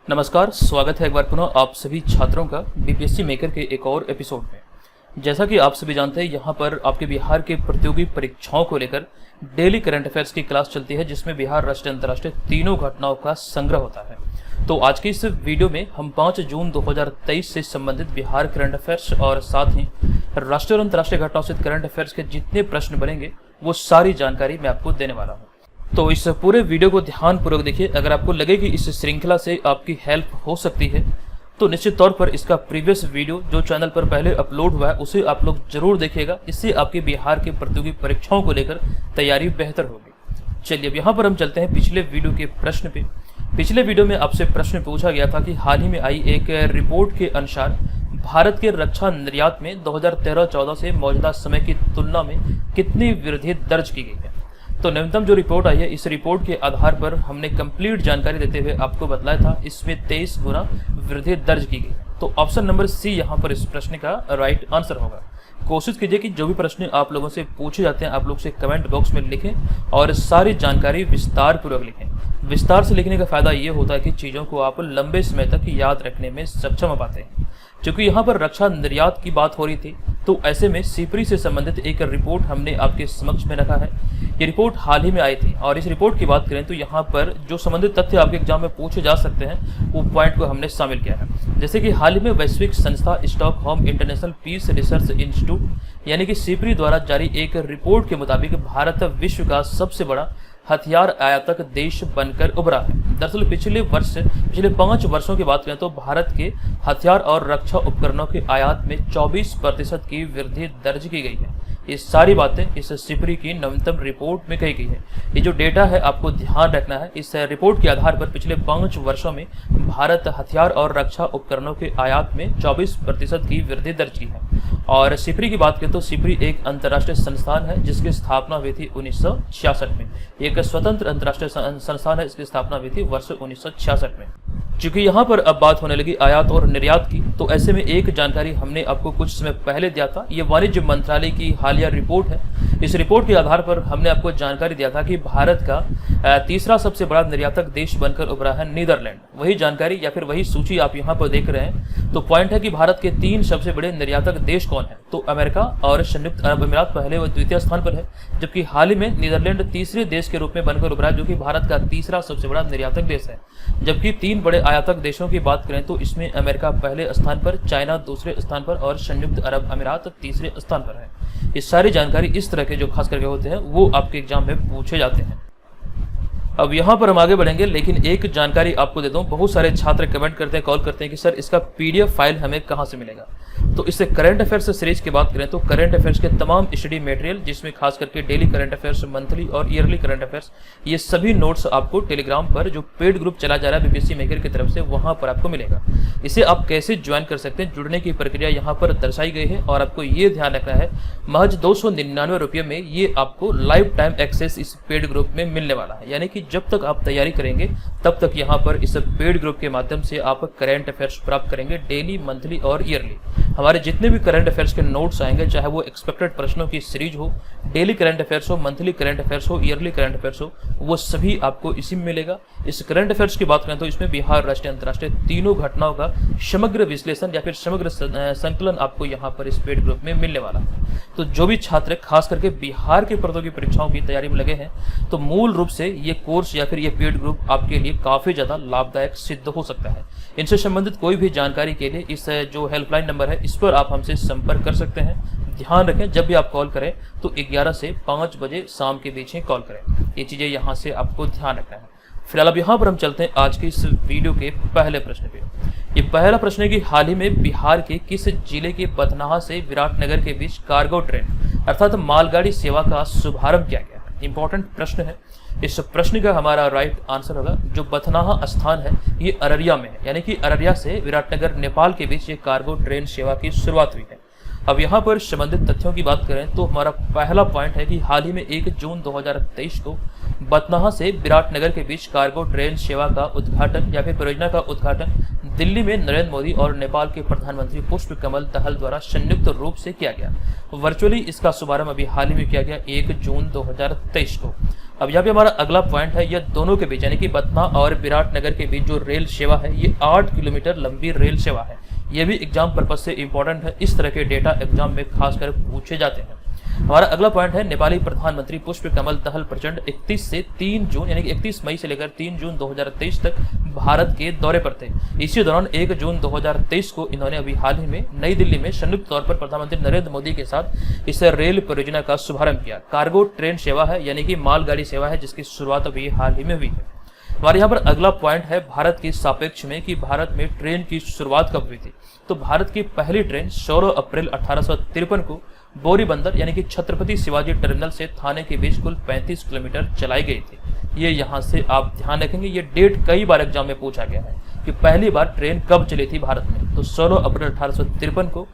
नमस्कार, स्वागत है एक बार पुनः आप सभी छात्रों का बीपीएससी मेकर के एक और एपिसोड में। जैसा कि आप सभी जानते हैं, यहाँ पर आपके बिहार के प्रतियोगी परीक्षाओं को लेकर डेली करंट अफेयर्स की क्लास चलती है, जिसमें बिहार, राष्ट्रीय, अंतर्राष्ट्रीय तीनों घटनाओं का संग्रह होता है। तो आज की इस वीडियो में हम 5 जून 2023 से संबंधित बिहार करंट अफेयर्स और साथ ही राष्ट्रीय और अंतर्राष्ट्रीय घटनाओं से करंट अफेयर्स के जितने प्रश्न बनेंगे वो सारी जानकारी मैं आपको देने वाला हूँ। तो इस पूरे वीडियो को ध्यानपूर्वक देखिए। अगर आपको लगे कि इस श्रृंखला से आपकी हेल्प हो सकती है तो निश्चित तौर पर इसका प्रीवियस वीडियो जो चैनल पर पहले अपलोड हुआ है उसे आप लोग जरूर देखिएगा। इससे आपके बिहार के प्रतियोगी परीक्षाओं को लेकर तैयारी बेहतर होगी। चलिए अब यहाँ पर हम चलते हैं पिछले वीडियो के प्रश्न पे। पिछले वीडियो में आपसे प्रश्न पूछा गया था कि हाल ही में आई एक रिपोर्ट के अनुसार भारत के रक्षा निर्यात में 2013-14 से मौजूदा समय की तुलना में कितनी वृद्धि दर्ज की गई है। तो नवीनतम जो रिपोर्ट आई है, इस रिपोर्ट के आधार पर हमने कंप्लीट जानकारी देते हुए आपको बताया था इसमें 23 गुना वृद्धि दर्ज की गई। तो ऑप्शन नंबर सी यहाँ पर इस प्रश्न का राइट आंसर होगा। कोशिश कीजिए कि जो भी प्रश्न आप लोगों से पूछे जाते हैं आप लोग से कमेंट बॉक्स में लिखें और सारी जानकारी विस्तार पूर्वक लिखें। विस्तार से लिखने का फायदा ये होता है कि चीज़ों को आप लंबे समय तक याद रखने में सक्षम हो पाते हैं। क्योंकि यहाँ पर रक्षा निर्यात की बात हो रही थी, तो ऐसे में सिपरी से संबंधित एक रिपोर्ट हमने आपके समक्ष में रखा है। ये रिपोर्ट हाल ही में आई थी और इस रिपोर्ट की बात करें तो यहाँ पर जो संबंधित तथ्य आपके एग्जाम में पूछे जा सकते हैं वो पॉइंट को हमने शामिल किया है। जैसे कि हाल ही में वैश्विक संस्था Stockholm International Peace Research Institute यानी कि सिपरी द्वारा जारी एक रिपोर्ट के मुताबिक भारत विश्व का सबसे बड़ा हथियार आयातक देश बनकर उभरा है। दरअसल पिछले 5 वर्षों की बात करें तो भारत के हथियार और रक्षा उपकरणों के आयात में 24% की वृद्धि दर्ज की गई है। ये सारी बातें इस सिपरी की नवीनतम रिपोर्ट में कही गई है। ये जो डेटा है आपको ध्यान रखना है। इस रिपोर्ट के आधार पर पिछले 5 वर्षों में भारत हथियार और रक्षा उपकरणों के आयात में 24% की वृद्धि दर्ज की है। और सिपरी की बात करें तो सिपरी एक अंतर्राष्ट्रीय संस्थान है जिसकी स्थापना हुई थी 1966 में। एक स्वतंत्र अंतर्राष्ट्रीय संस्थान है, इसकी स्थापना हुई थी वर्ष 1966 में। चूंकि यहाँ पर अब बात होने लगी आयात और निर्यात की, तो ऐसे में एक जानकारी हमने आपको कुछ समय पहले दिया था। ये वाणिज्य मंत्रालय की हालिया रिपोर्ट है। इस रिपोर्ट के आधार पर हमने आपको जानकारी दिया था कि भारत का तीसरा सबसे बड़ा निर्यातक देश बनकर उभरा है नीदरलैंड। वही जानकारी या फिर वही सूची आप यहाँ पर देख रहे हैं। तो पॉइंट है कि भारत के 3 सबसे बड़े निर्यातक देश कौन है, तो अमेरिका और संयुक्त अरब अमीरात पहले व द्वितीय स्थान पर है, जबकि हाल ही में नीदरलैंड तीसरे देश के रूप में बनकर उभरा जो कि भारत का तीसरा सबसे बड़ा निर्यातक देश है। जबकि 3 बड़े आयातक देशों की बात करें तो इसमें अमेरिका पहले स्थान पर, चाइना दूसरे स्थान पर और संयुक्त अरब अमीरात तीसरे स्थान पर है। ये सारी जानकारी इस तरह के जो खास करके होते हैं वो आपके एग्जाम में पूछे जाते हैं। अब यहाँ पर हम आगे बढ़ेंगे, लेकिन एक जानकारी आपको दे दूं। बहुत सारे छात्र कमेंट करते हैं, कॉल करते हैं कि सर इसका पीडीएफ फाइल हमें कहाँ से मिलेगा। तो इससे करंट अफेयर्स सीरीज की बात करें तो करंट अफेयर्स के तमाम स्टडी मटेरियल, जिसमें खास करके डेली करंट अफेयर्स, मंथली और ईयरली करंट अफेयर्स, ये सभी नोट्स आपको टेलीग्राम पर जो पेड ग्रुप चला जा रहा है बीपीएससी मेकर की तरफ से, वहां पर आपको मिलेगा। इसे आप कैसे ज्वाइन कर सकते हैं, जुड़ने की प्रक्रिया यहाँ पर दर्शाई गई है। और आपको ये ध्यान रखना है, महज 299 रुपये में ये आपको लाइफ टाइम एक्सेस इस पेड ग्रुप में मिलने वाला है। यानी कि जब तक आप तैयारी करेंगे तब तक यहाँ पर इस पेड ग्रुप के माध्यम से आप करंट अफेयर्स प्राप्त करेंगे, डेली, मंथली और ईयरली। हमारे जितने भी करंट अफेयर्स के नोट्स आएंगे, चाहे वो एक्सपेक्टेड प्रश्नों की सीरीज हो, डेली करंट अफेयर्स हो, मंथली करंट अफेयर्स हो, ईयरली करंट अफेयर्स हो, वो सभी आपको इसी में मिलेगा। इस करंट अफेयर्स की बात करें तो इसमें बिहार, राष्ट्रीय, अंतर्राष्ट्रीय तीनों घटनाओं का समग्र विश्लेषण या फिर समग्र संकलन आपको यहाँ पर इस पेड ग्रुप में मिलने वाला है। तो जो भी छात्र खास करके बिहार के प्रतियोगी परीक्षाओं की तैयारी में लगे हैं, तो मूल रूप से ये कोर्स या फिर ये पेड ग्रुप आपके लिए काफी ज्यादा लाभदायक सिद्ध हो सकता है। इनसे संबंधित कोई भी जानकारी के लिए इस जो हेल्पलाइन नंबर है इस पर आप हमसे संपर्क कर सकते हैं। ध्यान रखें, जब भी आप कॉल करें तो 11 से 5 बजे शाम के बीच ही कॉल करें। ये चीजें यहाँ से आपको ध्यान रखना है। फिलहाल अब यहाँ पर हम चलते हैं आज के इस वीडियो के पहले प्रश्न पे। ये पहला प्रश्न है कि हाल ही में बिहार के किस जिले के बथनाहा से विराटनगर के बीच कार्गो ट्रेन अर्थात मालगाड़ी सेवा का शुभारंभ किया गया है। इंपॉर्टेंट प्रश्न है। इस प्रश्न का हमारा राइट आंसर होगा जो बथनाहा स्थान है ये अररिया में है, यानी कि अररिया से विराटनगर नेपाल के बीच ये कार्गो ट्रेन सेवा की शुरुआत हुई है। अब यहाँ पर संबंधित तथ्यों की बात करें तो हमारा पहला पॉइंट है कि हाल ही में 1 जून 2023 को बथनाहा से विराटनगर के बीच कार्गो ट्रेन सेवा का उद्घाटन या फिर परियोजना का उद्घाटन दिल्ली में नरेंद्र मोदी और नेपाल के प्रधानमंत्री पुष्प कमल दहल द्वारा संयुक्त रूप से किया गया। वर्चुअली इसका शुभारंभ अभी हाल ही में किया गया 1 जून 2023 को। अब यहाँ पे हमारा अगला पॉइंट है, यह दोनों के बीच यानी कि बतना और विराटनगर के बीच जो रेल सेवा है ये 8 किलोमीटर लंबी रेल सेवा है। ये भी एग्जाम पर्पज से इंपॉर्टेंट है, इस तरह के डेटा एग्जाम में खासकर पूछे जाते हैं। हमारा अगला पॉइंट है, नेपाली प्रधानमंत्री पुष्प कमल दहल प्रचंड 31 से 3 जून यानी कि 31 मई से लेकर 3 जून 2023 तक भारत के दौरे पर थे। इसी दौरान 1 जून 2023 को इन्होंने अभी हाल ही में नई दिल्ली में संयुक्त तौर पर प्रधानमंत्री नरेंद्र मोदी के साथ इस रेल परियोजना का शुभारंभ किया। कार्गो ट्रेन सेवा है यानी कि मालगाड़ी सेवा है, जिसकी शुरुआत अभी हाल ही में हुई है। हमारे यहाँ पर अगला पॉइंट है भारत के सापेक्ष में कि भारत में ट्रेन की शुरुआत कब हुई थी। तो भारत की पहली ट्रेन 16 अप्रैल 1853 को बोरीबंदर यानी कि छत्रपति शिवाजी टर्मिनल से थाने के बीच कुल 35 किलोमीटर चलाई गई थी। ये यहाँ से आप ध्यान रखेंगे, ये डेट कई बार एग्जाम में पूछा गया है कि पहली बार ट्रेन कब चली थी भारत में। तो 16 अप्रैल 1853 को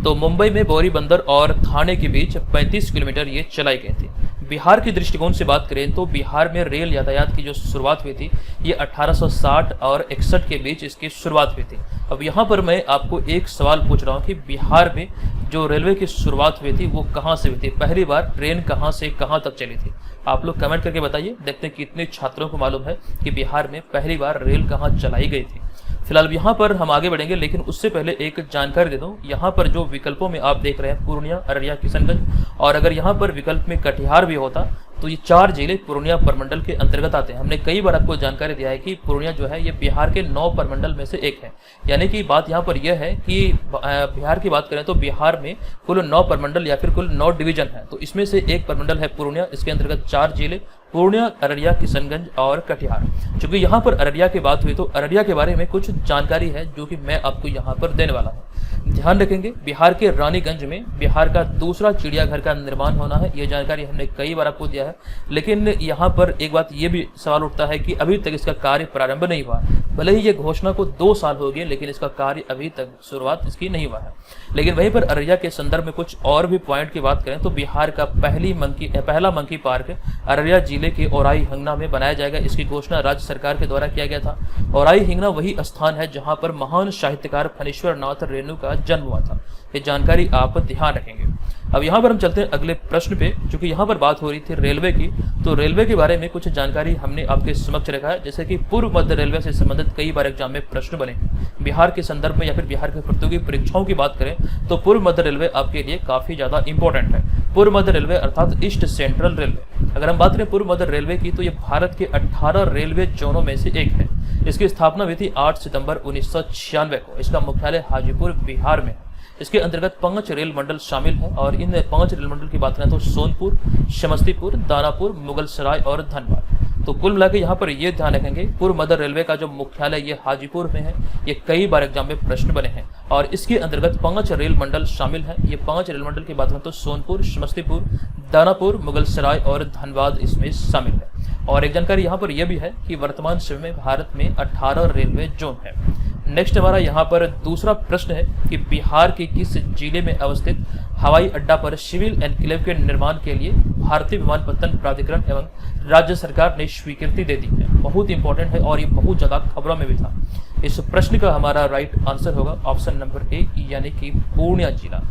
तो मुंबई में बोरीबंदर और थाने के बीच 35 किलोमीटर ये चलाई गई थी। बिहार के दृष्टिकोण से बात करें तो बिहार में रेल यातायात की जो शुरुआत हुई थी ये 1860 और 61 के बीच इसकी शुरुआत हुई थी। अब यहाँ पर मैं आपको एक सवाल पूछ रहा हूँ कि बिहार में जो रेलवे की शुरुआत हुई थी वो कहाँ से हुई थी, पहली बार ट्रेन कहाँ से कहाँ तक चली थी। आप लोग कमेंट करके बताइए, देखते हैं कितने छात्रों को मालूम है कि बिहार में पहली बार रेल कहाँ चलाई गई थी। फिलहाल यहाँ पर हम आगे बढ़ेंगे, लेकिन उससे पहले एक जानकारी दे दूं। यहाँ पर जो विकल्पों में आप देख रहे हैं पूर्णिया, अररिया, किशनगंज, और अगर यहाँ पर विकल्प में कटिहार भी होता तो ये 4 जिले पूर्णिया प्रमंडल के अंतर्गत आते हैं। हमने कई बार आपको जानकारी दिया है कि पूर्णिया जो है ये बिहार के 9 प्रमंडल में से एक है। यानी कि बात यहाँ पर यह है कि बिहार की बात करें तो बिहार में कुल 9 प्रमंडल या फिर कुल 9 डिवीजन है। तो इसमें से एक प्रमंडल है पूर्णिया, इसके अंतर्गत 4 जिले पूर्णिया, अररिया, किशनगंज और कटिहार। चूंकि यहाँ पर अररिया की बात हुई तो अररिया के बारे में कुछ जानकारी है जो कि मैं आपको यहाँ पर देने वाला हूँ। ध्यान रखेंगे, बिहार के रानीगंज में बिहार का दूसरा चिड़ियाघर का निर्माण होना है। ये जानकारी हमने कई बार आपको दिया है, लेकिन यहाँ पर एक बात ये भी सवाल उठता है कि अभी तक इसका कार्य प्रारंभ नहीं हुआ। भले ही ये घोषणा को 2 साल हो गए, लेकिन इसका कार्य अभी तक शुरुआत इसकी नहीं हुआ है। लेकिन वहीं पर अररिया के संदर्भ में कुछ और भी पॉइंट की बात करें तो बिहार का पहला मंकी पार्क अररिया जिले के औराई हिंगना में बनाया जाएगा। इसकी घोषणा राज्य सरकार के द्वारा किया गया था। औराई हिंगना वही स्थान है जहां पर महान साहित्यकार फणीश्वर नाथ रेणु का जन्म हुआ था। ये जानकारी आप ध्यान रखेंगे। अब यहाँ पर हम चलते हैं अगले प्रश्न पे, क्योंकि यहाँ पर बात हो रही थी रेलवे की। तो रेलवे के बारे में कुछ जानकारी हमने आपके समक्ष रखा है, जैसे कि पूर्व मध्य रेलवे से संबंधित कई बार एग्जाम में प्रश्न बने। बिहार के संदर्भ में या फिर बिहार के प्रतियोगी परीक्षाओं की बात करें तो पूर्व मध्य रेलवे आपके लिए काफी ज्यादा इंपॉर्टेंट है। पूर्व मध्य रेलवे अर्थात ईस्ट सेंट्रल रेलवे, अगर हम बात करें पूर्व मध्य रेलवे की तो ये भारत के 18 रेलवे जोनों में से एक है। इसकी स्थापना हुई थी 8 सितंबर 1996 को। इसका मुख्यालय हाजीपुर बिहार में है। इसके अंतर्गत 5 रेल मंडल शामिल है और इन 5 रेल मंडल की बात करें तो सोनपुर, समस्तीपुर, दानापुर, मुगलसराय और धनबाद। तो कुल मिलाकर यहाँ पर ये ध्यान रखेंगे, पूर्व मध्य रेलवे का जो मुख्यालय ये हाजीपुर में है। ये कई बार एग्जाम में प्रश्न बने हैं और इसके अंतर्गत 5 रेल मंडल शामिल हैं। ये 5 रेल मंडल की बात करें तो सोनपुर, समस्तीपुर, दानापुर, मुगलसराय और धनबाद इसमें शामिल है। और एक जानकारी यहाँ पर यह भी है कि वर्तमान समय में भारत में 18 रेलवे जोन है। नेक्स्ट हमारा यहाँ पर दूसरा प्रश्न है कि बिहार के किस जिले में अवस्थित हवाई अड्डा पर सिविल एनक्लेव के निर्माण के लिए भारतीय विमानपत्तन प्राधिकरण एवं राज्य सरकार ने स्वीकृति दे दी है। बहुत इंपॉर्टेंट है और ये बहुत ज्यादा खबरों में भी था। इस प्रश्न का हमारा राइट आंसर होगा ऑप्शन नंबर ए यानी कि पूर्णिया जिला।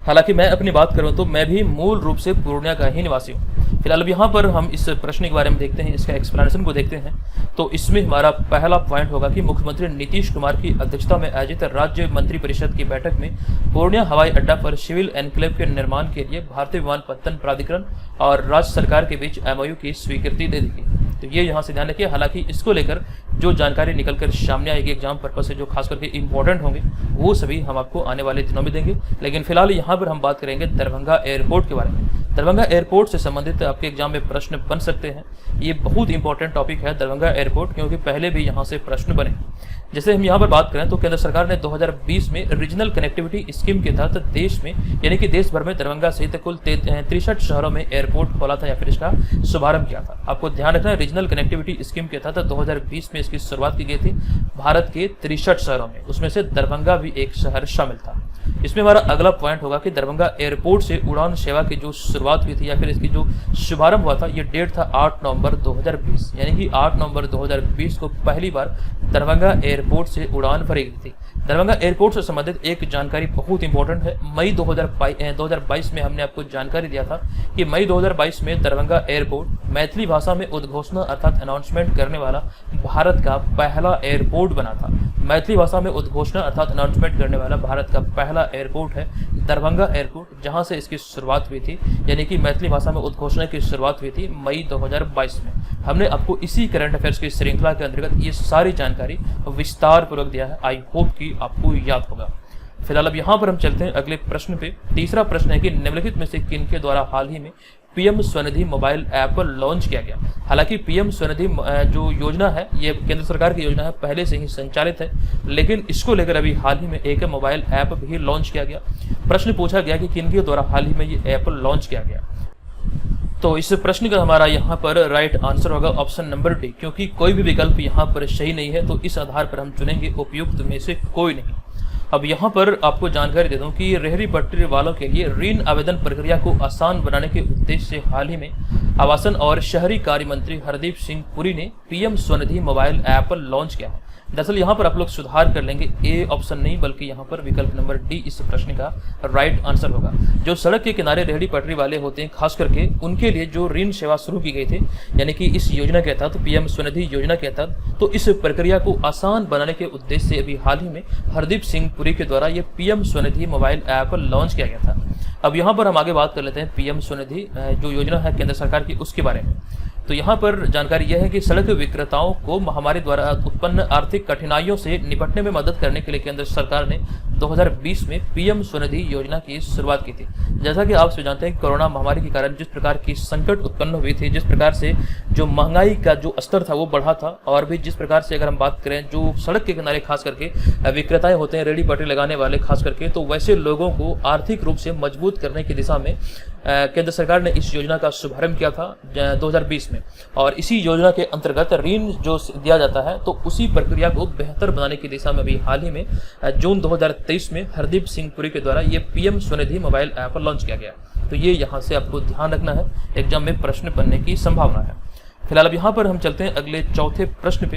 हालांकि मैं अपनी बात करूं तो मैं भी मूल रूप से पूर्णिया का ही निवासी हूं। फिलहाल अब यहाँ पर हम इस प्रश्न के बारे में देखते हैं, इसका एक्सप्लेनेशन को देखते हैं। तो इसमें हमारा पहला पॉइंट होगा कि मुख्यमंत्री नीतीश कुमार की अध्यक्षता में आयोजित राज्य मंत्रिपरिषद की बैठक में पूर्णिया हवाई अड्डा पर सिविल एनक्लेव के निर्माण के लिए भारतीय विमानपत्तन प्राधिकरण और राज्य सरकार के बीच MOU की स्वीकृति दे दी गई। तो ये यहाँ से ध्यान रखिए। हालांकि इसको लेकर जो जानकारी निकलकर सामने आएगी एग्जाम पर्पज से, जो खास करके इंपॉर्टेंट होंगे, वो सभी हम आपको आने वाले दिनों में देंगे। लेकिन फिलहाल यहाँ पर हम बात करेंगे दरभंगा एयरपोर्ट के बारे में। दरभंगा एयरपोर्ट से संबंधित आपके एग्जाम में प्रश्न बन सकते हैं। ये बहुत इंपॉर्टेंट टॉपिक है दरभंगा एयरपोर्ट, क्योंकि पहले भी यहाँ से प्रश्न बने। जैसे हम यहाँ पर बात करें तो केंद्र सरकार ने 2020 में रीजनल कनेक्टिविटी स्कीम के तहत देश में यानी कि देश भर में दरभंगा सहित कुल 63 शहरों में एयरपोर्ट खोला था या फिर इसका शुभारंभ किया था। आपको ध्यान रखना है, रीजनल कनेक्टिविटी स्कीम के तहत 2020 में इसकी शुरुआत की गई थी भारत के 63 शहरों में, उसमें से दरभंगा भी एक शहर शामिल था। इसमें हमारा अगला पॉइंट होगा कि दरभंगा एयरपोर्ट से उड़ान सेवा की जो शुरुआत हुई थी या फिर इसकी जो शुभारंभ हुआ था, ये डेट था 8 नवंबर 2020, यानी कि 8 नवंबर 2020 को पहली बार दरभंगा एयरपोर्ट से उड़ान भरी गई थी। दरभंगा एयरपोर्ट से संबंधित एक जानकारी बहुत इंपॉर्टेंट है। मई 2022 में हमने आपको जानकारी दिया था कि मई 2022 में दरभंगा एयरपोर्ट मैथिली भाषा में उद्घोषणा अर्थात अनाउंसमेंट करने वाला भारत का पहला एयरपोर्ट बना था। मैथिली भाषा में उद्घोषणा अर्थात अनाउंसमेंट करने वाला भारत का पहला एयरपोर्ट है दरभंगा एयरपोर्ट, जहां से इसकी शुरुआत हुई थी, यानी कि मैथिली भाषा में उद्घोषणा की शुरुआत हुई थी मई 2022 में। हमने आपको इसी करंट अफेयर्स की श्रृंखला के अंतर्गत ये सारी जानकारी विस्तार पूर्वक दिया है। आई होप कि आपको याद होगा। फिलहाल अब यहाँ पर हम चलते हैं अगले प्रश्न पे। तीसरा प्रश्न है कि निम्नलिखित में से किन के द्वारा हाल ही में PM Svanidhi mobile app launch किया गया। हालांकि पीएम स्वनिधि जो योजना है ये केंद्र सरकार की योजना है, पहले से ही संचालित है, लेकिन इसको लेकर अभी हाल ही में एक मोबाइल ऐप भी लॉन्च किया गया। प्रश्न पूछा गया कि किन के द्वारा हाल ही में ये ऐप लॉन्च किया गया। तो इस प्रश्न का हमारा यहाँ पर राइट आंसर होगा ऑप्शन नंबर डी, क्योंकि कोई भी विकल्प यहाँ पर सही नहीं है, तो इस आधार पर हम चुनेंगे उपयुक्त में से कोई नहीं। अब यहाँ पर आपको जानकारी दे दूं कि रेहड़ी पटरी वालों के लिए ऋण आवेदन प्रक्रिया को आसान बनाने के उद्देश्य से हाल ही में आवासन और शहरी कार्य मंत्री हरदीप सिंह पुरी ने PM Svanidhi mobile app launch किया है। दरअसल यहाँ पर आप लोग सुधार कर लेंगे, ए ऑप्शन नहीं बल्कि यहाँ पर विकल्प नंबर डी इस प्रश्न का राइट आंसर होगा। जो सड़क के किनारे रेहड़ी पटरी वाले होते हैं, खास करके उनके लिए जो ऋण सेवा शुरू की गई थी, यानी कि इस योजना के तहत पीएम स्वनिधि योजना के तहत, तो इस प्रक्रिया को आसान बनाने के उद्देश्य से अभी हाल ही में हरदीप सिंह पुरी के द्वारा ये PM Svanidhi mobile app launch किया गया था। अब यहाँ पर हम आगे बात कर लेते हैं पीएम स्वनिधि जो योजना है केंद्र सरकार की, उसके बारे में। तो यहाँ पर जानकारी यह है कि सड़क विक्रेताओं को महामारी द्वारा उत्पन्न आर्थिक कठिनाइयों से निपटने में मदद करने के लिए केंद्र सरकार ने 2020 में पीएम स्वनिधि योजना की शुरुआत की थी। जैसा कि आप सब जानते हैं, कोरोना महामारी के कारण जिस प्रकार की संकट उत्पन्न हुई थी, जिस प्रकार से जो महंगाई का जो स्तर था वो बढ़ा था, और भी जिस प्रकार से अगर हम बात करें जो सड़क के किनारे खास करके विक्रेताएं होते हैं, रेहड़ी पटरी लगाने वाले खास करके, तो वैसे लोगों को आर्थिक रूप से मजबूत करने की दिशा में केंद्र सरकार ने इस योजना का शुभारंभ किया था 2020 में। और इसी योजना के अंतर्गत ऋण जो दिया जाता है, तो उसी प्रक्रिया को बेहतर बनाने की दिशा में भी हाल ही में जून 2023 में हरदीप सिंह पुरी के द्वारा ये PM Svanidhi mobile app launch किया गया। तो ये यहाँ से आपको ध्यान रखना है, एग्जाम में प्रश्न बनने की संभावना है। फिलहाल अब यहाँ पर हम चलते हैं अगले चौथे प्रश्न पे।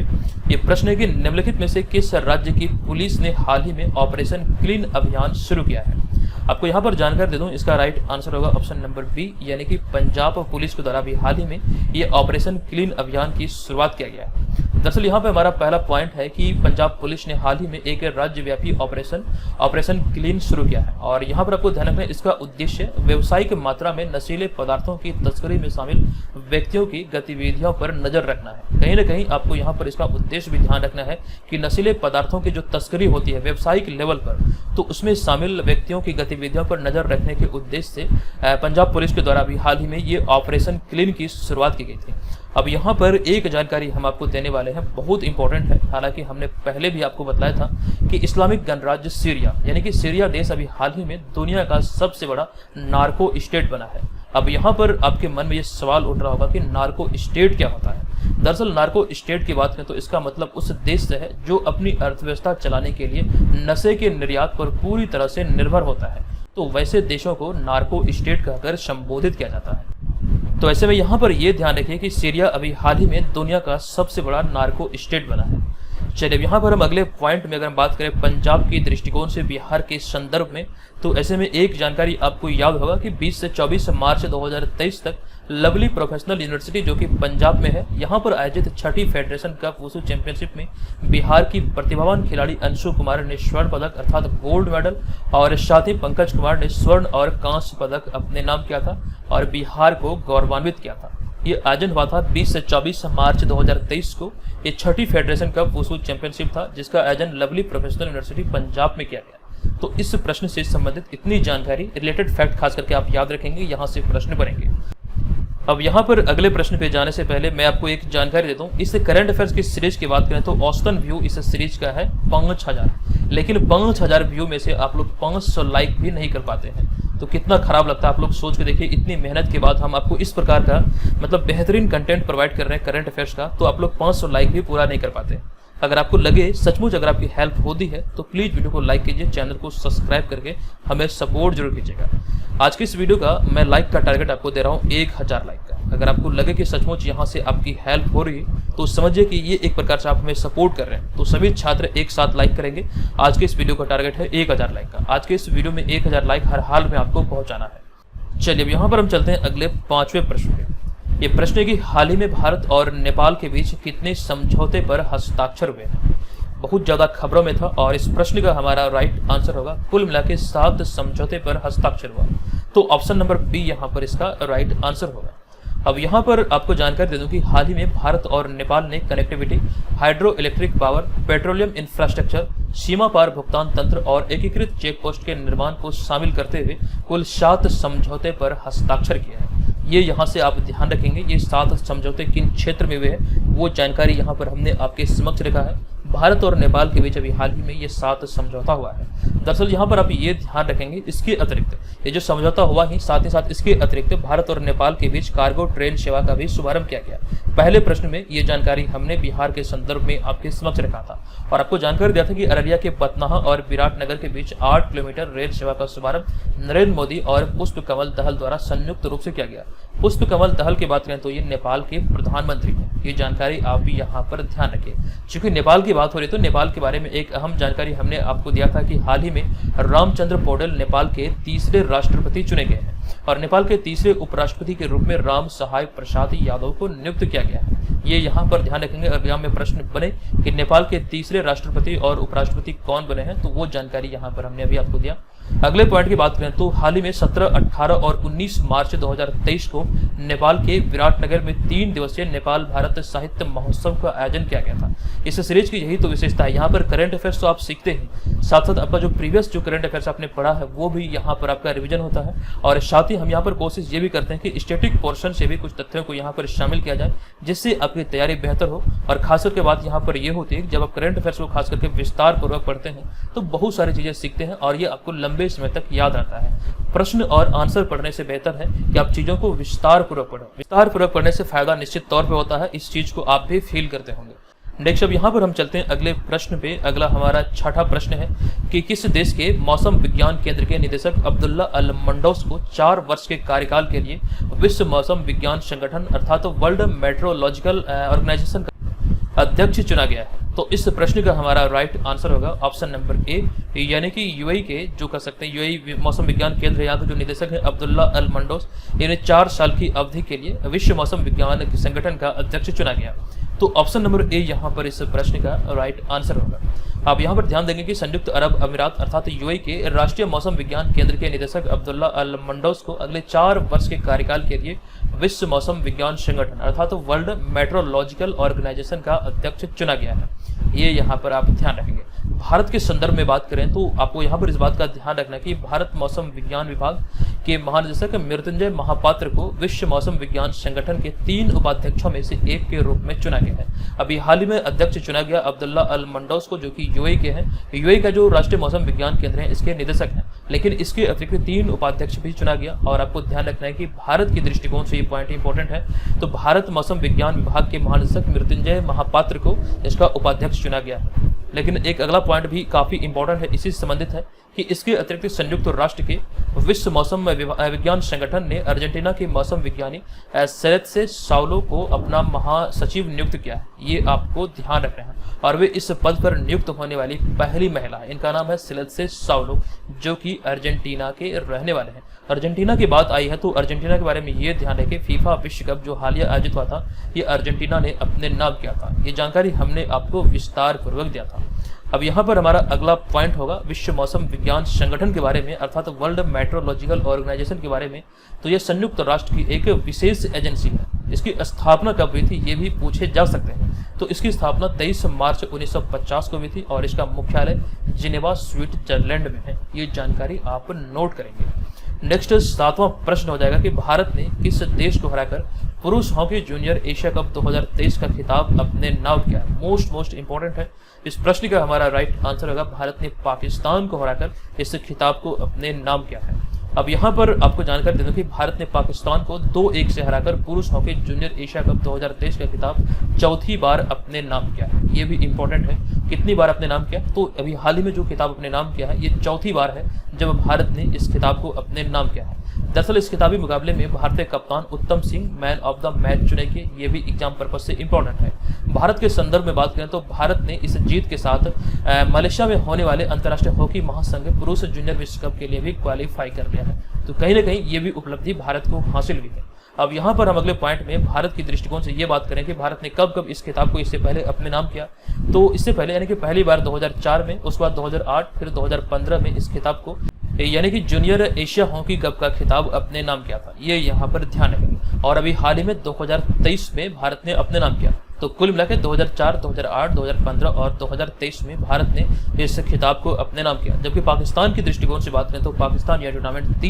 ये प्रश्न है कि निम्नलिखित में से किस राज्य की पुलिस ने हाल ही में ऑपरेशन क्लीन अभियान शुरू किया है। आपको यहाँ पर जानकारी दे दूं, इसका राइट आंसर होगा ऑप्शन नंबर बी, यानी कि पंजाब पुलिस के द्वारा भी हाल ही में ये ऑपरेशन क्लीन अभियान की शुरुआत किया गया है। दरअसल यहाँ पे हमारा पहला पॉइंट है कि पंजाब पुलिस ने हाल ही में एक राज्यव्यापी ऑपरेशन क्लीन शुरू किया है। और यहाँ पर आपको ध्यान रखना है, इसका उद्देश्य व्यावसायिक मात्रा में नशीले पदार्थों की तस्करी में शामिल व्यक्तियों की गतिविधियों पर नजर रखना है। कहीं ना कहीं आपको यहाँ पर इसका उद्देश्य भी ध्यान रखना है कि नशीले पदार्थों की जो तस्करी होती है व्यावसायिक लेवल पर, तो उसमें शामिल व्यक्तियों की गतिविधियों पर नजर रखने के उद्देश्य से पंजाब पुलिस के द्वारा भी हाल ही में ये ऑपरेशन क्लीन की शुरुआत की गई थी। अब यहाँ पर एक जानकारी हम आपको देने वाले हैं, बहुत इंपॉर्टेंट है। हालांकि हमने पहले भी आपको बताया था कि इस्लामिक गणराज्य सीरिया, यानी कि सीरिया देश अभी हाल ही में दुनिया का सबसे बड़ा नार्को स्टेट बना है। अब यहाँ पर आपके मन में ये सवाल उठ रहा होगा कि नार्को स्टेट क्या होता है। दरअसल नार्को स्टेट की बात करें तो इसका मतलब उस देश से है जो अपनी अर्थव्यवस्था चलाने के लिए नशे के निर्यात पर पूरी तरह से निर्भर होता है। तो वैसे देशों को नार्को स्टेट कहकर संबोधित किया जाता है। तो ऐसे में यहाँ पर यह ध्यान रखिए कि सीरिया अभी हाल ही में दुनिया का सबसे बड़ा नार्को स्टेट बना है। चलिए यहाँ पर हम अगले पॉइंट में अगर हम बात करें पंजाब के दृष्टिकोण से बिहार के संदर्भ में, तो ऐसे में एक जानकारी आपको याद होगा कि 20 से 24 मार्च 2023 तक लवली प्रोफेशनल यूनिवर्सिटी जो कि पंजाब में है, यहाँ पर आयोजित छठी फेडरेशन कप वुशु चैंपियनशिप में बिहार की प्रतिभावान खिलाड़ी अंशु कुमार ने स्वर्ण पदक अर्थात गोल्ड मेडल और साथी पंकज कुमार ने स्वर्ण और कांस्य पदक अपने नाम किया था और बिहार को गौरवान्वित किया था। ये आयोजन हुआ था 20 से 24 मार्च 2023 को। ये छठी फेडरेशन कप वुशु चैंपियनशिप था जिसका आयोजन लवली प्रोफेशनल यूनिवर्सिटी पंजाब में किया गया। तो इस प्रश्न से संबंधित इतनी जानकारी, रिलेटेड फैक्ट खास करके आप याद रखेंगे, यहाँ से प्रश्न बनेंगे। अब यहाँ पर अगले प्रश्न पे जाने से पहले मैं आपको एक जानकारी देता हूँ। इस करंट अफेयर्स की सीरीज की बात करें तो औसतन व्यू इस सीरीज का है 5000, लेकिन 5000 व्यू में से आप लोग 500 लाइक भी नहीं कर पाते हैं। तो कितना खराब लगता है, आप लोग सोच के देखिए। इतनी मेहनत के बाद हम आपको इस प्रकार का मतलब बेहतरीन कंटेंट प्रोवाइड कर रहे हैं करंट अफेयर्स का, तो आप लोग 500 लाइक भी पूरा नहीं कर पाते। अगर आपको लगे सचमुच अगर आपकी हेल्प होती है तो प्लीज़ वीडियो को लाइक कीजिए, चैनल को सब्सक्राइब करके हमें सपोर्ट जरूर कीजिएगा। आज की इस वीडियो का मैं लाइक का टारगेट आपको दे रहा हूँ 1000 लाइक का। अगर आपको लगे कि सचमुच यहाँ से आपकी हेल्प हो रही है तो समझिए कि ये एक प्रकार से आप हमें सपोर्ट कर रहे हैं। तो सभी छात्र एक साथ लाइक करेंगे। आज के इस वीडियो का टारगेट है 1000 लाइक का। आज के इस वीडियो में 1000 लाइक हर हाल में आपको पहुंचाना है। चलिए अब यहाँ पर हम चलते हैं अगले 5वें प्रश्न पे। ये प्रश्न है कि हाल ही में भारत और नेपाल के बीच कितने समझौते पर हस्ताक्षर हुए हैं। बहुत ज़्यादा खबरों में था और इस प्रश्न का हमारा राइट आंसर होगा कुल मिला के 7 समझौते पर हस्ताक्षर हुआ। तो ऑप्शन नंबर बी यहाँ पर इसका राइट आंसर होगा। अब यहाँ पर आपको जानकारी दे दूं कि हाल ही में भारत और नेपाल ने connectivity, hydro electric power, petroleum infrastructure, सीमा पार भुगतान तंत्र और एकीकृत चेक पोस्ट के निर्माण को शामिल करते हुए कुल 7 समझौते पर हस्ताक्षर किया है। ये यहाँ से आप ध्यान रखेंगे, ये 7 समझौते किन क्षेत्र में हुए हैं वो जानकारी यहाँ पर हमने आपके समक्ष रखा है। भारत और नेपाल के बीच अभी हाल ही में ये 7 समझौता हुआ है। दरअसल यहाँ पर आप ये ध्यान रखेंगे, इसके अतिरिक्त ये जो समझौता हुआ ही साथ इसके अतिरिक्त भारत और नेपाल के बीच कार्गो ट्रेन सेवा का भी शुभारंभ किया गया। पहले प्रश्न में ये जानकारी हमने बिहार के संदर्भ में आपके समक्ष रखा था और आपको जानकारी दिया था कि अररिया के पटनाहा और विराटनगर के बीच 8 किलोमीटर रेल सेवा का शुभारंभ नरेंद्र मोदी और पुष्प कमल दहल द्वारा संयुक्त रूप से किया गया। पुष्प कमल दहल की बात करें तो ये नेपाल के प्रधानमंत्री हैं। ये जानकारी आप भी यहाँ पर ध्यान रखें। चूंकि नेपाल की बात हो रही तो नेपाल के बारे में एक अहम जानकारी हमने आपको दिया था कि हाल ही में रामचंद्र पौडेल नेपाल के तीसरे राष्ट्रपति चुने गए हैं और नेपाल के तीसरे उपराष्ट्रपति के रूप में राम सहाय प्रसाद यादव को नियुक्त किया गया है। ये यहाँ पर ध्यान रखेंगे। अगर यहाँ में प्रश्न बने कि नेपाल के तीसरे राष्ट्रपति और उपराष्ट्रपति कौन बने हैं तो वो जानकारी यहाँ पर हमने अभी आपको दिया। अगले पॉइंट की बात करें तो हाल ही में 17, 18 और 19 मार्च 2023 को नेपाल के विराटनगर में 3 दिवसीय नेपाल भारत साहित्य महोत्सव का आयोजन किया गया था। इस सीरीज की यही तो विशेषता है। यहाँ पर करंट अफेयर्स तो आप सीखते हैं, साथ साथ आपका जो प्रीवियस जो करंट अफेयर्स आपने पढ़ा है वो भी यहाँ पर आपका रिवीजन होता है और साथ ही हम यहाँ पर कोशिश ये भी करते हैं कि स्टैटिक पोर्शन से भी कुछ तथ्यों को यहाँ पर शामिल किया जाए जिससे आपकी तैयारी बेहतर हो। और खासकर के बात यहाँ पर ये होती है कि जब आप करंट अफेयर्स को खास करके विस्तार पूर्वक पढ़ते हैं तो बहुत सारी चीजें सीखते हैं और ये आपको लंबे समय तक याद रहता है। प्रश्न और आंसर पढ़ने से बेहतर है कि आप चीजों को विस्तार पूर्वक पढ़ो। विस्तार पूर्वक पढ़ने से फायदा निश्चित तौर पर होता है, इस चीज को आप भी फील करते होंगे। नेक्स्ट अब यहाँ पर हम चलते हैं अगले प्रश्न पे। अगला हमारा 6ठा प्रश्न है कि किस देश के मौसम विज्ञान केंद्र के निदेशक अब्दुल्ला अल मंडौस को 4 वर्ष के कार्यकाल के लिए विश्व मौसम विज्ञान संगठन अर्थात वर्ल्ड मेट्रोलॉजिकल ऑर्गेनाइजेशन का अध्यक्ष चुना गया है। तो इस प्रश्न का हमारा राइट आंसर होगा ऑप्शन नंबर ए, यानी कि यूएई के जो कर सकते हैं यूएई मौसम विज्ञान केंद्र यहाँ के जो निदेशक है अब्दुल्ला अल मंडौस, इन्हें 4 साल की अवधि के लिए विश्व मौसम विज्ञान संगठन का अध्यक्ष चुना गया। तो ऑप्शन नंबर ए यहाँ पर इस प्रश्न का राइट आंसर होगा। आप यहाँ पर ध्यान देंगे कि संयुक्त अरब अमीरात अर्थात यूएई के राष्ट्रीय मौसम विज्ञान केंद्र के निदेशक अब्दुल्ला अल मंडौस को अगले 4 वर्ष के कार्यकाल के लिए विश्व मौसम विज्ञान संगठन अर्थात वर्ल्ड मेट्रोलॉजिकल ऑर्गेनाइजेशन का अध्यक्ष चुना गया है। ये यहाँ पर आप ध्यान रखेंगे। भारत के संदर्भ में बात करें तो आपको यहाँ पर इस बात का ध्यान रखना कि भारत मौसम विज्ञान विभाग के महानिदेशक मृत्युंजय महापात्र को विश्व मौसम विज्ञान संगठन के 3 उपाध्यक्षों में से एक के रूप में चुना गया है। अभी हाल ही में अध्यक्ष चुना गया अब्दुल्ला अल मंडौस को, जो कि यूएई के हैं। यूएई का जो राष्ट्रीय मौसम विज्ञान केंद्र है इसके निदेशक हैं, लेकिन इसके अतिरिक्त 3 उपाध्यक्ष भी चुना गया। और आपको ध्यान रखना है कि भारत के दृष्टिकोण से ये पॉइंट इंपॉर्टेंट है। तो भारत मौसम विज्ञान विभाग के महानिदेशक मृत्युंजय महापात्र को इसका उपाध्यक्ष चुना गया है। लेकिन एक अगला पॉइंट भी काफी इंपॉर्टेंट है, इसी से संबंधित है कि इसके अतिरिक्त संयुक्त राष्ट्र के विश्व मौसम विज्ञान संगठन ने अर्जेंटीना के मौसम विज्ञानी सेलेत्से साउलो को अपना महासचिव नियुक्त किया है। ये आपको ध्यान रखना है और वे इस पद पर नियुक्त होने वाली पहली महिला है। इनका नाम है सेलेत्से साउलो, जो कि अर्जेंटीना के रहने वाले हैं। अर्जेंटीना की बात आई है तो अर्जेंटीना के बारे में ये ध्यान रखें, फीफा विश्व कप जो हालिया आयोजित हुआ था ये अर्जेंटीना ने अपने नाम किया था। ये जानकारी हमने आपको विस्तार पूर्वक दिया था। अब यहाँ पर हमारा अगला पॉइंट होगा विश्व मौसम विज्ञान संगठन के बारे में अर्थात वर्ल्ड मेट्रोलॉजिकल ऑर्गेनाइजेशन के बारे में। तो यह संयुक्त राष्ट्र की एक विशेष एजेंसी है। इसकी स्थापना कब हुई थी ये भी पूछे जा सकते हैं। तो इसकी स्थापना 23 मार्च 1950 को हुई थी और इसका मुख्यालय जिनेवा स्विट्जरलैंड में है। ये जानकारी आप नोट करेंगे। नेक्स्ट 7वां प्रश्न हो जाएगा कि भारत ने किस देश को हराकर पुरुष हॉकी जूनियर एशिया कप 2023 का खिताब अपने नाम किया है। मोस्ट इंपॉर्टेंट है। इस प्रश्न का हमारा राइट आंसर होगा भारत ने पाकिस्तान को हराकर इस खिताब को अपने नाम किया है। अब यहाँ पर आपको जानकारी दे दूं कि भारत ने पाकिस्तान को 2-1 से हराकर पुरुष हॉकी जूनियर एशिया कप 2023 का खिताब चौथी बार अपने नाम किया है। ये भी इंपॉर्टेंट है, कितनी बार अपने नाम किया, तो अभी हाल ही में जो खिताब अपने नाम किया है ये चौथी बार है जब भारत ने इस खिताब को अपने नाम किया है। दरअसल इस खिताबी मुकाबले में भारतीय कप्तान उत्तम Singh man of the match चुने गए, ये भी एग्जाम पर्पज से इंपॉर्टेंट है। भारत के संदर्भ में बात करें तो भारत ने इस जीत के साथ मलेशिया में होने वाले अंतर्राष्ट्रीय हॉकी महासंघ पुरुष जूनियर विश्व कप के लिए भी क्वालिफाई कर लिया है, तो कहीं ना कहीं ये भी उपलब्धि भारत को हासिल हुई है। अब यहाँ पर हम अगले पॉइंट में भारत की दृष्टिकोण से ये बात करें कि भारत ने कब कब इस खिताब को इससे पहले अपने नाम किया, तो इससे पहले यानी कि पहली बार 2004 में, उसके बाद 2008, फिर 2015 में इस खिताब को यानी कि जूनियर एशिया हॉकी कप का खिताब अपने नाम किया था, ये यहाँ पर ध्यान रखेंगे। और अभी हाल ही में 2023 में भारत ने अपने नाम किया, तो कुल मिलाकर 2004, 2008, 2015 और 2023 में भारत ने इस खिताब को अपने नाम किया। जबकि पाकिस्तान की दृष्टिकोण से बात करें तो पाकिस्तान यह टूर्नामेंट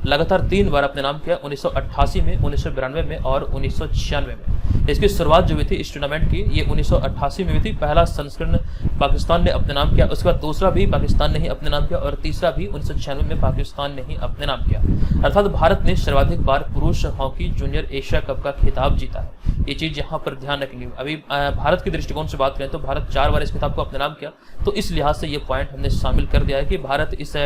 लगातार 3 बार अपने नाम किया, 1988 में, 1992 में और 1996 में। इसकी शुरुआत जो हुई थी इस टूर्नामेंट की, ये 1988 में हुई थी। पहला संस्करण पाकिस्तान ने अपने नाम किया, उसके बाद दूसरा भी पाकिस्तान ने ही अपने नाम किया और तीसरा भी 1996 में पाकिस्तान ने ही अपने नाम किया। अर्थात भारत ने सर्वाधिक बार पुरुष हॉकी जूनियर एशिया कप का खिताब जीता है, ये चीज यहाँ पर ध्यान रखेंगे। अभी भारत के दृष्टिकोण से बात करें तो भारत 4 बार इस खिताब को अपने नाम किया, तो इस लिहाज से ये पॉइंट हमने शामिल कर दिया है कि भारत इस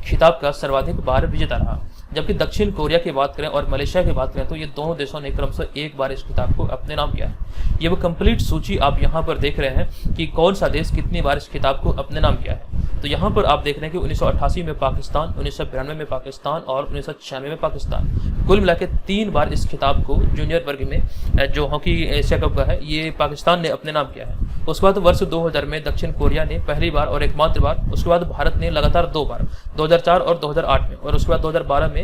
खिताब का सर्वाधिक बार विजेता रहा। जबकि दक्षिण कोरिया की बात करें और मलेशिया की बात करें तो ये दोनों देशों ने क्रमशः 1 बार इस खिताब को अपने नाम किया है। ये वो कंप्लीट सूची आप यहाँ पर देख रहे हैं कि कौन सा देश कितनी बार इस खिताब को अपने नाम किया है। तो यहाँ पर आप देख रहे हैं कि 1988 में पाकिस्तान, 1992 में पाकिस्तान और 1996 में पाकिस्तान, कुल मिलाकर 3 बार इस खिताब को जूनियर वर्ग में जो हॉकी एशिया कप का है ये पाकिस्तान ने अपने नाम किया है। उसके बाद वर्ष 2000 में दक्षिण कोरिया ने पहली बार और एकमात्र बार, उसके बाद भारत ने लगातार 2 बार, 2004 और 2008 में, और उसके बाद 2012 में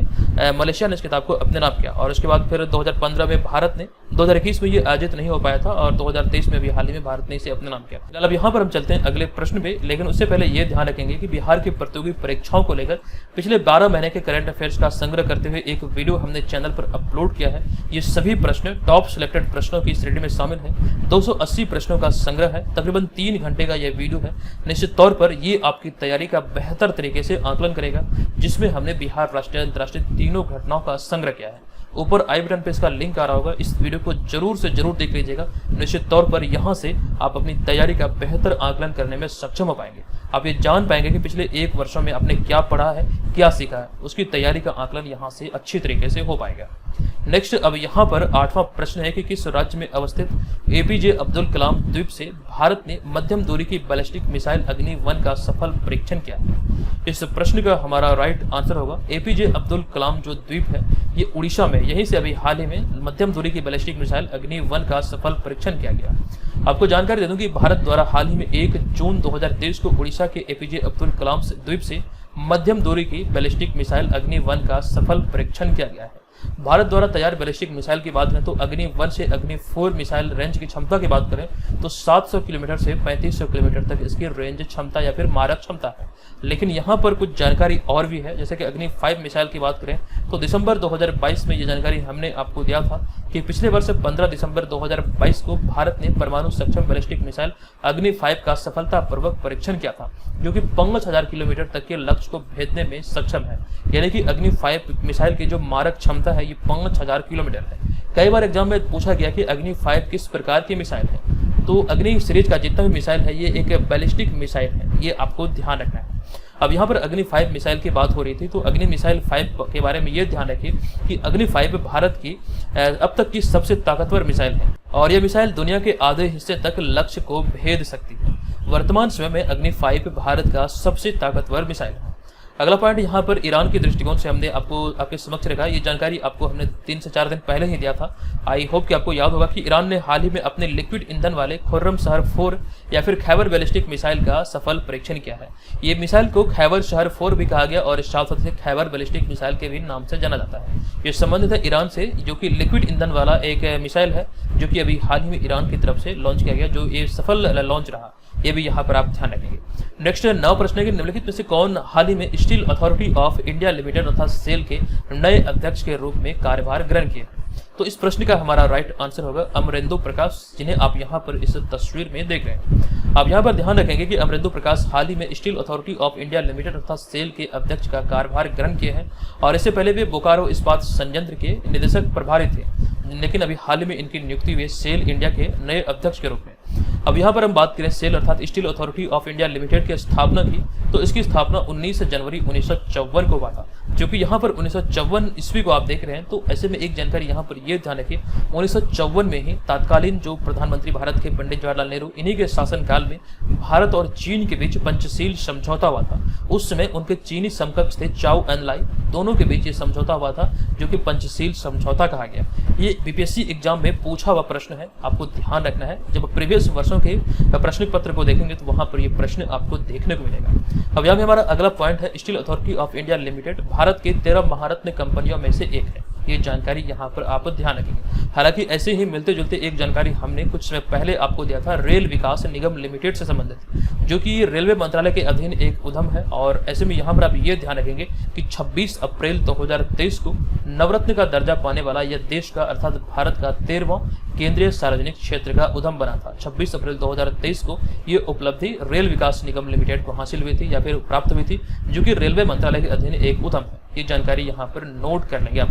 मलेशिया ने इस खिताब को अपने नाम किया, और उसके बाद फिर 2015 में भारत ने, 2021 में ये आयोजित नहीं हो पाया था और 2023 में भी हाल ही में भारत ने इसे अपने नाम किया। फिलहाल अब यहाँ पर हम चलते हैं अगले प्रश्न पे, लेकिन उससे पहले ये ध्यान रखेंगे कि बिहार की प्रतियोगी परीक्षाओं को लेकर पिछले 12 महीने के करंट अफेयर्स का संग्रह करते हुए एक वीडियो हमने चैनल पर अपलोड किया है। ये सभी प्रश्न टॉप सिलेक्टेड प्रश्नों की श्रेणी में शामिल है। 280 प्रश्नों का संग्रह है, तकरीबन 3 घंटे का यह वीडियो है। निश्चित तौर पर ये आपकी तैयारी का बेहतर तरीके से आकलन करेगा, जिसमें हमने बिहार राष्ट्रीय अंतर्राष्ट्रीय तीनों घटनाओं का संग्रह किया है। ऊपर आई बटन पे इसका लिंक आ रहा होगा, इस वीडियो को जरूर से जरूर देख लीजिएगा। निश्चित तौर पर यहाँ से आप अपनी तैयारी का बेहतर आकलन करने में सक्षम हो पाएंगे। आप ये जान पाएंगे कि पिछले 1 वर्षों में आपने क्या पढ़ा है, क्या सीखा है, उसकी तैयारी का आकलन यहाँ से अच्छी तरीके से हो पाएगा। नेक्स्ट अब यहाँ पर 8वां प्रश्न है कि किस राज्य में अवस्थित एपीजे अब्दुल कलाम द्वीप से भारत ने मध्यम दूरी की बैलिस्टिक मिसाइल अग्नि 1 का सफल परीक्षण किया है। इस प्रश्न का हमारा राइट आंसर होगा एपीजे अब्दुल कलाम जो द्वीप है ये उड़ीसा में, यहीं से अभी हाल ही में मध्यम दूरी की बैलिस्टिक मिसाइल अग्नि 1 का सफल परीक्षण किया गया। आपको जानकारी दे दूं कि भारत द्वारा हाल ही में 1 जून 2023 को उड़ीसा के एपीजे अब्दुल कलाम द्वीप से मध्यम दूरी की बैलिस्टिक मिसाइल अग्नि 1 का सफल परीक्षण किया गया है। भारत द्वारा तैयार बैलिस्टिक मिसाइल की बात करें तो अग्नि 1 से अग्नि 4 मिसाइल रेंज की क्षमता की बात करें तो 700 किलोमीटर से 3500 किलोमीटर तक इसकी रेंज क्षमता या फिर मारक क्षमता है। लेकिन यहाँ पर कुछ जानकारी और भी है, जैसे कि अग्नि 5 मिसाइल की बात करें तो दिसंबर 2022 में ये जानकारी हमने आपको दिया था कि पिछले वर्ष 15 दिसंबर 2022 को भारत ने परमाणु सक्षम बैलिस्टिक मिसाइल अग्नि 5 का सफलतापूर्वक परीक्षण किया था, जो कि 5000 किलोमीटर तक के लक्ष्य को भेदने में सक्षम है। यानी कि अग्नि 5 मिसाइल की जो मारक क्षमता है ये 5000 किलोमीटर है। कई बार एग्जाम में पूछा गया कि अग्नि 5 किस प्रकार की मिसाइल है, तो अग्नि सीरीज का जितना भी मिसाइल है ये एक बैलिस्टिक मिसाइल है, ये आपको ध्यान रखना है। अब यहाँ पर अग्नि 5 मिसाइल की बात हो रही थी, तो अग्नि मिसाइल 5 के बारे में ये ध्यान रखिए कि अग्नि 5 भारत की अब तक की सबसे ताकतवर मिसाइल है और यह मिसाइल दुनिया के आधे हिस्से तक लक्ष्य को भेद सकती है। वर्तमान समय में अग्नि 5 भारत का सबसे ताकतवर मिसाइल है। अगला पॉइंट यहाँ पर ईरान के दृष्टिकोण से हमने आपके समक्ष रखा। ये जानकारी आपको हमने 3 से 4 दिन पहले ही दिया था। आई होप कि आपको याद होगा कि ईरान ने हाल ही में अपने लिक्विड ईंधन वाले खुर्रम शहर 4 या फिर खैबर बैलिस्टिक मिसाइल का सफल परीक्षण किया है। ये मिसाइल को खैबर शहर 4 भी कहा गया और इस साथ साथ खैबर बैलिस्टिक मिसाइल के भी नाम से जाना जाता है। ये संबंधित है ईरान से, जो कि लिक्विड ईंधन वाला एक मिसाइल है, जो कि अभी हाल ही में ईरान की तरफ से लॉन्च किया गया, जो ये सफल लॉन्च रहा। ये भी यहाँ पर आप ध्यान रखेंगे। नेक्स्ट 9 प्रश्न है कि निम्नलिखित में से कौन हाल ही में steel authority of India limited तथा सेल के नए अध्यक्ष के रूप में कार्यभार ग्रहण किए। तो इस प्रश्न का हमारा राइट आंसर होगा अमरेंदु प्रकाश, जिन्हें आप यहाँ पर इस तस्वीर में देख रहे हैं। आप यहाँ पर ध्यान रखेंगे कि अमरेंदु प्रकाश हाल ही में steel authority of India limited अर्थात सेल के अध्यक्ष का कार्यभार ग्रहण किए हैं और इससे पहले वे बोकारो इस्पात संयंत्र के निदेशक प्रभारी थे, लेकिन अभी हाल ही में इनकी नियुक्ति हुई सेल इंडिया के नए अध्यक्ष के रूप में। अब यहाँ पर हम बात करें सेल अर्थात steel authority of India limited की स्थापना की, तो इसकी स्थापना 19 जनवरी 1954 को हुआ था, जो कि यहाँ पर 1954 ईस्वी को आप देख रहे हैं। तो ऐसे में एक जानकारी यहाँ पर ये ध्यान रखिए, 1954 में ही तत्कालीन जो प्रधानमंत्री भारत के पंडित जवाहरलाल नेहरू, इन्हीं के शासनकाल में भारत और चीन के बीच पंचशील समझौता हुआ था। उस समय उनके चीनी समकक्ष थे चाओ एन लाई, दोनों के बीच ये समझौता हुआ था जो कि पंचशील समझौता कहा गया। ये बीपीएससी एग्जाम में पूछा हुआ प्रश्न है, आपको ध्यान रखना है। जब प्रीवियस वर्षों के प्रश्न पत्र को देखेंगे तो वहां पर ये प्रश्न आपको देखने को मिलेगा। अब यहाँ में हमारा अगला पॉइंट है, steel authority of India limited Bharat के 13 महारत्न कंपनियों में से एक है। ये जानकारी यहाँ पर आप ध्यान रखेंगे। हालांकि ऐसे ही मिलते जुलते एक जानकारी हमने कुछ समय पहले आपको दिया था रेल विकास निगम लिमिटेड से संबंधित, जो कि रेलवे मंत्रालय के अधीन एक उद्यम है। और ऐसे में यहाँ पर आप ये ध्यान रखेंगे कि 26 अप्रैल 2023 को नवरत्न का दर्जा पाने वाला यह देश का अर्थात भारत का 13वां केंद्रीय सार्वजनिक क्षेत्र का उद्यम बना था। 26 अप्रैल 2023 को ये उपलब्धि रेल विकास निगम लिमिटेड को हासिल हुई थी या फिर प्राप्त हुई थी, जो कि रेलवे मंत्रालय के अधीन एक उद्यम है। ये जानकारी यहाँ पर नोट कर लेंगे आप।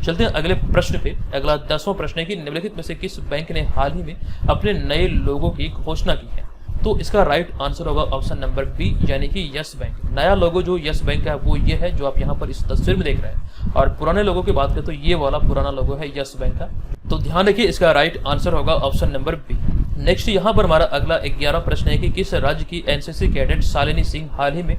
चलते हैं अगले प्रश्न पे। अगला 10वां प्रश्न है कि निम्नलिखित में से किस बैंक ने हाल ही में अपने नए लोगों की घोषणा की है? तो इसका राइट आंसर होगा ऑप्शन नंबर बी, यानी कि यस बैंक। नया लोगो जो यस बैंक का है वो ये है जो आप यहाँ पर इस तस्वीर में देख रहे हैं, और पुराने लोगों की बात करें तो ये वाला पुराना लोगो है यस बैंक का। तो ध्यान रखिए, इसका राइट आंसर होगा ऑप्शन नंबर बी। नेक्स्ट यहाँ पर हमारा अगला 11वां प्रश्न है कि किस राज्य की एनसीसी कैडेट शालिनी सिंह हाल ही में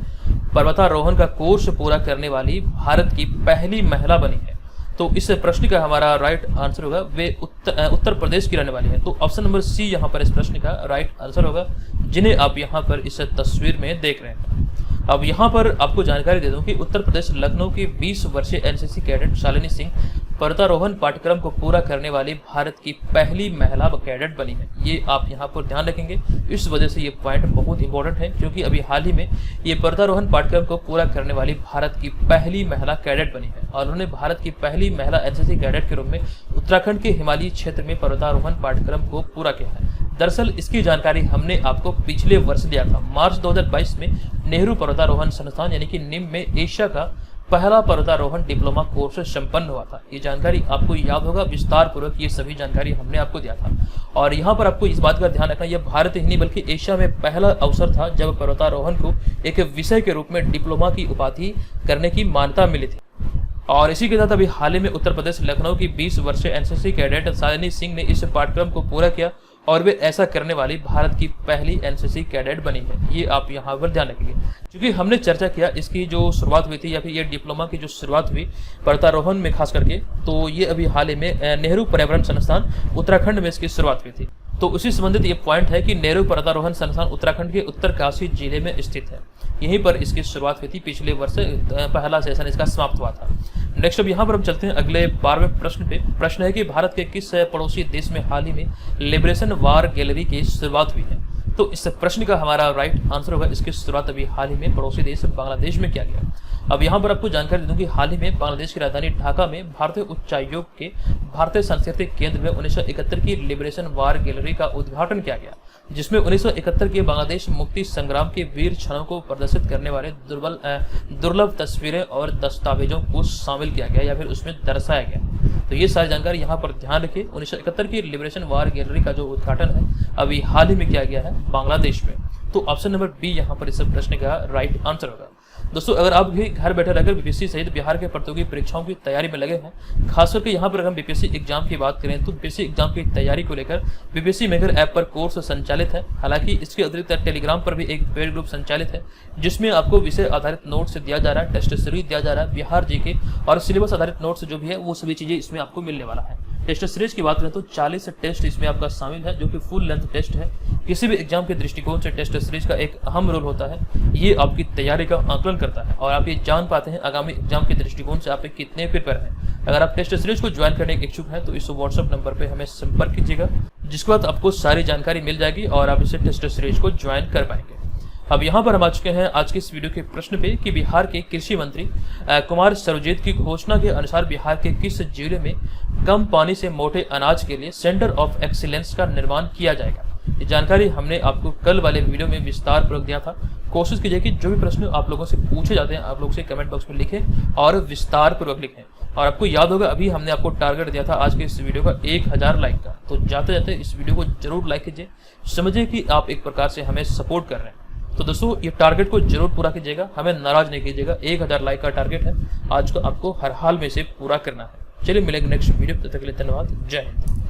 पर्वतारोहण का कोर्स पूरा करने वाली भारत की पहली महिला बनी है? तो इस प्रश्न का हमारा राइट आंसर होगा वे उत्तर प्रदेश की रहने वाली है। तो ऑप्शन नंबर सी यहाँ पर इस प्रश्न का राइट आंसर होगा, जिन्हें आप यहाँ पर इस तस्वीर में देख रहे हैं। अब यहाँ पर आपको जानकारी दे दूं कि उत्तर प्रदेश लखनऊ की 20 वर्षीय एनसीसी कैडेट शालिनी सिंह पर्वतारोहण पाठ्यक्रम को पूरा करने वाली भारत की पहली महिला कैडेट बनी है। ये आप यहाँ पर ध्यान रखेंगे, इस वजह से ये पॉइंट बहुत इंपॉर्टेंट है, क्योंकि अभी हाल ही में ये पर्वतारोहण पाठ्यक्रम को पूरा करने वाली भारत की पहली महिला कैडेट बनी है। और उन्होंने भारत की पहली महिला एनसीसी कैडेट के रूप में उत्तराखंड के हिमालयी क्षेत्र में पर्वतारोहण पाठ्यक्रम को पूरा किया है। दरअसल इसकी जानकारी हमने आपको पिछले वर्ष दिया था। मार्च 2022 में नेहरू पर्वतारोहण संस्थान यानी कि निम में एशिया का पहला पर्वतारोहण डिप्लोमा कोर्स संपन्न हुआ था। ये जानकारी आपको याद होगा, विस्तार पूर्वक ये सभी जानकारी हमने आपको दिया था। और यहाँ पर आपको इस बात का ध्यान रखना, यह भारत ही नहीं बल्कि एशिया में पहला अवसर था जब पर्वतारोहण को एक विषय के रूप में डिप्लोमा की उपाधि करने की मान्यता मिली थी। और इसी के साथ अभी हाल ही में उत्तर प्रदेश लखनऊ की 20 वर्षीय एनसीसी कैडेट शालिनी सिंह ने इस पाठ्यक्रम को पूरा किया और वे ऐसा करने वाली भारत की पहली एनसीसी कैडेट बनी है। ये आप यहाँ पर ध्यान रखेंगे, क्योंकि हमने चर्चा किया इसकी जो शुरुआत हुई थी या फिर ये डिप्लोमा की जो शुरुआत हुई पर्वतारोहण में खास करके, तो ये अभी हाल ही में नेहरू पर्यावरण संस्थान उत्तराखंड में इसकी शुरुआत हुई थी। तो उसी संबंधित ये पॉइंट है कि नेहरू पर्वतारोहण संस्थान उत्तराखंड के उत्तरकाशी जिले में स्थित है। यहीं पर इसकी शुरुआत हुई थी, पिछले वर्ष पहला सेशन इसका समाप्त हुआ था। नेक्स्ट अब यहाँ पर हम चलते हैं अगले 12वें प्रश्न पे। प्रश्न है कि भारत के किस पड़ोसी देश में हाल ही में लिबरेशन वार गैलरी की शुरुआत हुई है? तो इस प्रश्न का हमारा राइट आंसर होगा, इसकी शुरुआत अभी हाल ही में पड़ोसी देश बांग्लादेश में किया गया। अब यहाँ पर आपको जानकारी दूं कि हाल ही में बांग्लादेश की राजधानी ढाका में भारतीय उच्चायोग के भारतीय सांस्कृतिक केंद्र में 1971 की लिबरेशन वार गैलरी का उद्घाटन किया गया, जिसमें 1971 के बांग्लादेश मुक्ति संग्राम के वीर क्षणों को प्रदर्शित करने वाले दुर्लभ तस्वीरें और दस्तावेजों को शामिल किया गया या फिर उसमें दर्शाया गया। तो ये सारी जानकारी यहाँ पर ध्यान रखिए। 1971 की लिबरेशन वार गैलरी का जो उद्घाटन है अभी हाल ही में किया गया है बांग्लादेश में। तो ऑप्शन नंबर बी यहाँ पर इस प्रश्न का राइट आंसर होगा। दोस्तों, अगर आप भी घर बैठे रहकर बीपीएससी सहित बिहार के प्रतियोगी परीक्षाओं की तैयारी में लगे हैं, खास करके यहाँ पर अगर हम बीपीएससी एग्जाम की बात करें तो बीपीएससी एग्जाम की तैयारी को लेकर बीपीएससी मेकर ऐप पर कोर्स संचालित है। हालांकि इसके अतिरिक्त टेलीग्राम पर भी एक पेड ग्रुप संचालित है, जिसमें आपको विषय आधारित नोट्स दिया जा रहा है, टेस्ट सीरीज दिया जा रहा है, बिहार जीके और सिलेबस आधारित नोट्स जो भी है वो सभी चीजें इसमें आपको मिलने वाला है। टेस्ट सीरीज की बात करें तो 40 टेस्ट इसमें आपका शामिल है, जो कि फुल लेंथ टेस्ट है। किसी भी एग्जाम के दृष्टिकोण से टेस्ट सीरीज का एक अहम रोल होता है, ये आपकी तैयारी का आकलन करता है और आप ये जान पाते हैं आगामी एग्जाम के दृष्टिकोण से आप कितने प्रिपेयर हैं। अगर आप टेस्ट सीरीज को ज्वाइन करने के इच्छुक हैं तो इस व्हाट्सएप नंबर पर हमें संपर्क कीजिएगा, जिसके बाद आपको सारी जानकारी मिल जाएगी और आप इसे टेस्ट सीरीज को ज्वाइन कर पाएंगे। अब यहाँ पर हम आ चुके हैं आज के इस वीडियो के प्रश्न पे कि बिहार के कृषि मंत्री कुमार सर्वजेत की घोषणा के अनुसार बिहार के किस जिले में कम पानी से मोटे अनाज के लिए सेंटर ऑफ एक्सीलेंस का निर्माण किया जाएगा। ये जानकारी हमने आपको कल वाले वीडियो में विस्तार पूर्वक दिया था। कोशिश कीजिए कि जो भी प्रश्न आप लोगों से पूछे जाते हैं आप लोग से कमेंट बॉक्स में लिखें और विस्तार पूर्वक लिखें। और आपको याद होगा अभी हमने आपको टारगेट दिया था आज के इस वीडियो का 1000 लाइक का, तो जाते जाते इस वीडियो को जरूर लाइक कीजिए, समझिए कि आप एक प्रकार से हमें सपोर्ट कर रहे हैं। तो दोस्तों ये टारगेट को जरूर पूरा कीजिएगा, हमें नाराज नहीं कीजिएगा। 1000 लाइक का टारगेट है, आज को आपको हर हाल में से पूरा करना है। चलिए मिलेंगे नेक्स्ट वीडियो, तब तक के लिए धन्यवाद। जय हिंद।